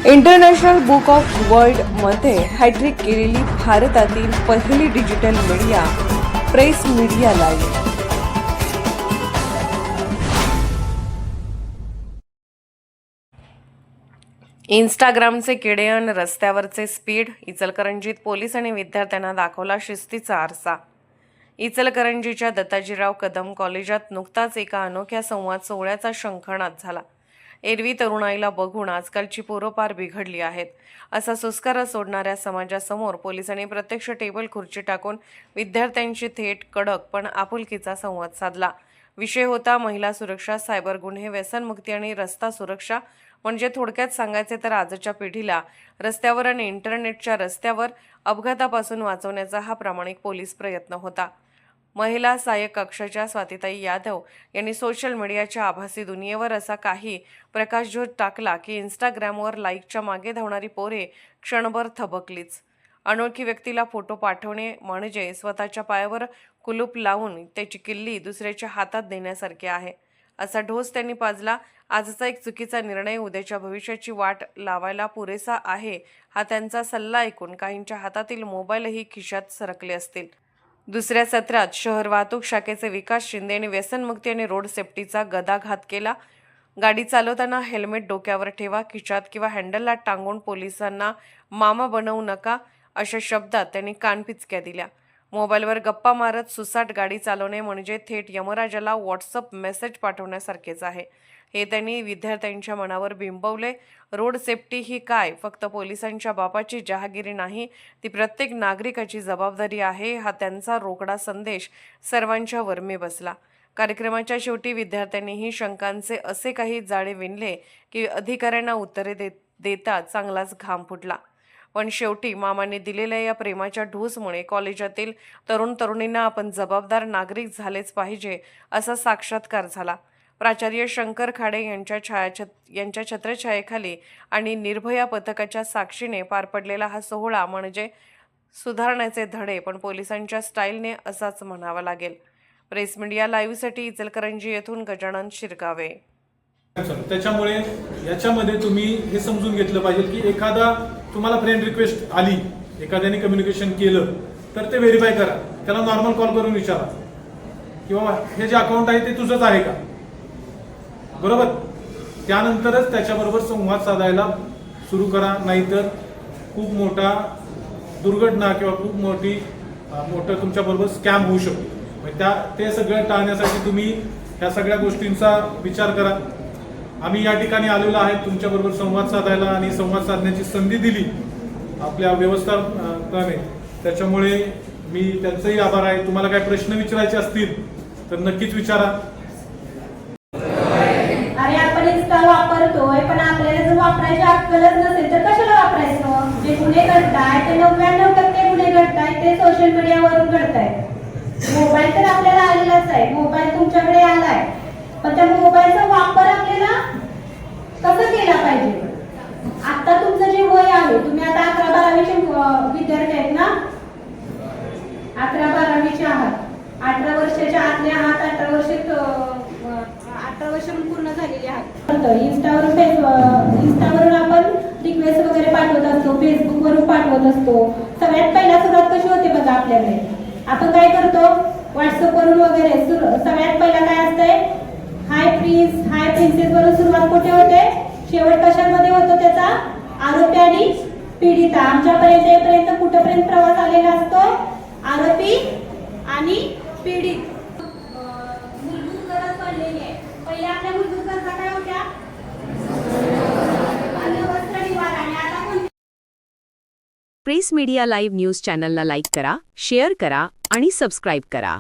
International book of वर्ल्डमध्ये hat trick केलेली भारतातील पहिली digital media press media live. इंस्टाग्रामचे किडे आणि रस्त्यावरचे स्पीड. इचलकरंजीत पोलीस आणि विद्यार्थ्यांना दाखवला शिस्तीचा आरसा. इचलकरंजीच्या दत्ताजीराव कदम कॉलेजात नुकताच एका अनोख्या संवाद सोहळ्याचा शंखनाद झाला. एरवी तरुणाईला बघून आजकालची पोरं पार बिघडली आहेत असा सुस्कारा सोडणाऱ्या समाजासमोर पोलिसांनी प्रत्यक्ष टेबल खुर्ची टाकून विद्यार्थ्यांशी थेट कडक पण आपुलकीचा संवाद साधला. विषय होता महिला सुरक्षा, सायबर गुन्हे, व्यसनमुक्ती आणि रस्ता सुरक्षा. म्हणजे थोडक्यात सांगायचे तर आजच्या पिढीला रस्त्यावर आणि इंटरनेटच्या रस्त्यावर अपघातापासून वाचवण्याचा हा प्रामाणिक पोलीस प्रयत्न होता. महिला सहाय्यक कक्षाच्या स्वातीताई यादव यांनी सोशल मीडियाच्या आभासी दुनियेवर असा काही प्रकाशझोत टाकला की इंस्टाग्रामवर लाईकच्या मागे धावणारी पोरे क्षणभर थबकलीच. अनोळखी व्यक्तीला फोटो पाठवणे म्हणजे स्वतःच्या पायावर कुलूप लावून त्याची किल्ली दुसऱ्याच्या हातात देण्यासारखे आहे असा ढोस त्यांनी पाजला. आजचा एक चुकीचा निर्णय उद्याच्या भविष्याची वाट लावायला पुरेसा आहे हा त्यांचा सल्ला ऐकून काहींच्या हातातील मोबाईलही खिशात सरकले असतील. दुसऱ्या सत्रात शहर वाहतूक शाखेचे विकास शिंदे यांनी व्यसनमुक्ती आणि रोड सेफ्टीचा गदाघात केला. गाडी चालवताना हेल्मेट डोक्यावर ठेवा, खिशात किंवा हँडलला टांगून पोलिसांना मामा बनवू नका अशा शब्दात त्यांनी कानपिचक्या दिल्या. मोबाईलवर गप्पा मारत सुसाट गाडी चालवणे म्हणजे थेट यमराजाला व्हॉट्सअप मेसेज पाठवण्यासारखेच आहे हे त्यांनी विद्यार्थ्यांच्या मनावर बिंबवले. रोड सेफ्टी ही काय फक्त पोलिसांच्या बापाची जहागिरी नाही, ती प्रत्येक नागरिकाची जबाबदारी आहे हा त्यांचा रोकडा संदेश सर्वांच्या वर्मी बसला. कार्यक्रमाच्या शेवटी विद्यार्थ्यांनीही शंकांचे असे काही जाळे विणले की अधिकाऱ्यांना उत्तरे देता चांगलाच घाम फुटला. पण शेवटी मामाने दिलेल्या या प्रेमाच्या ढूसमुळे कॉलेजातील तरुण तरुणींना आपण जबाबदार नागरिक झालेच पाहिजे असा साक्षात्कार झाला. प्राचार्य शंकर खाडे यांच्या छत्रछायेखाली आणि निर्भया पथकाच्या साक्षीने पार पडलेला हा सोहळा म्हणजे सुधारण्याचे धडे पण पोलिसांच्या स्टाईलने असाच म्हणावा लागेल. प्रेस मीडिया लाईव्हसाठी इचलकरंजी येथून गजानन शिरगावे. त्याच्यामुळे याच्यामध्ये तुम्ही हे समजून घेतलं पाहिजे की एखादा तुम्हाला फ्रेंड रिक्वेस्ट आली, एखाद्याने कम्युनिकेशन केलं तर ते व्हेरीफाय करा. त्याला नॉर्मल कॉल करून विचारा की बाबा हे जे अकाउंट आहे ते तुझंच आहे का, बरोबर. त्यानंतरच त्याच्याबरोबर संवाद साधायला सुरू करा. नाहीतर खूप मोठा दुर्घटना किंवा खूप मोठं तुमच्याबरोबर स्कॅम होऊ शकतो. ते सगळं टाळण्यासाठी तुम्ही ह्या सगळ्या गोष्टींचा विचार करा. आम्ही या ठिकाणी आलेलो आहे तुमच्याबरोबर संवाद साधायला आणि संवाद साधण्याची संधी दिली आपल्या व्यवस्थापनाने. त्याच्यामुळे मी त्यांचंही आभार आहे. तुम्हाला काही प्रश्न विचारायचे असतील तर नक्कीच विचारा. अरे आपण इन्स्टा वापरतोय पण आपल्याला जर वापरायची अक्कलच नसेल तर कशाला वापरायचं. जे गुन्हे घडताय ते 99% गुन्हे घडताय ते सोशल मीडियावरून घडतायत. मोबाईल तर आपल्याला आलेलाच आहे, मोबाईल तुमच्याकडे आलाय, पण त्या मोबाईलचा वापर आपल्याला कसा केला पाहिजे. आता तुमचं जे वय आहे, तुम्ही आता 11-12वीचे विद्यार्थी आहेत ना, 11-12वीचे आहात, 18 वर्षाच्या आतले आहात, 18 वर्ष पूर्ण झालेले आहात. इंस्टावरून आपण रिक्वेस्ट वगैरे पाठवत असतो, फेसबुकवरून पाठवत असतो. सगळ्यात पहिला सुरुवात कशी होते बघा आपल्याकडे. आपण काय करतो व्हॉट्सअपवरून वगैरे सगळ्यात पहिला काय असतंय, हाय प्रिन्स, हाय प्रिन्सेस वरून सुरुवात कुठे होते, शेवट कशामध्ये होतो त्याचा, आरोपी आणि पीडिता. आमच्यापर्यंत येईपर्यंत कुठपर्यंत प्रवास आलेला असतो, आरोपी आणि पीडित. मूलभूत गरज पडलेली आहे. पहिल्या आपल्या मूलभूत गरजा काय होत्या, अन्न, वस्त्र, निवारा. आणि आता कोणती. प्रेस मीडिया लाईव्ह न्यूज चॅनलला लाईक करा, शेअर करा आणि सबस्क्राईब करा.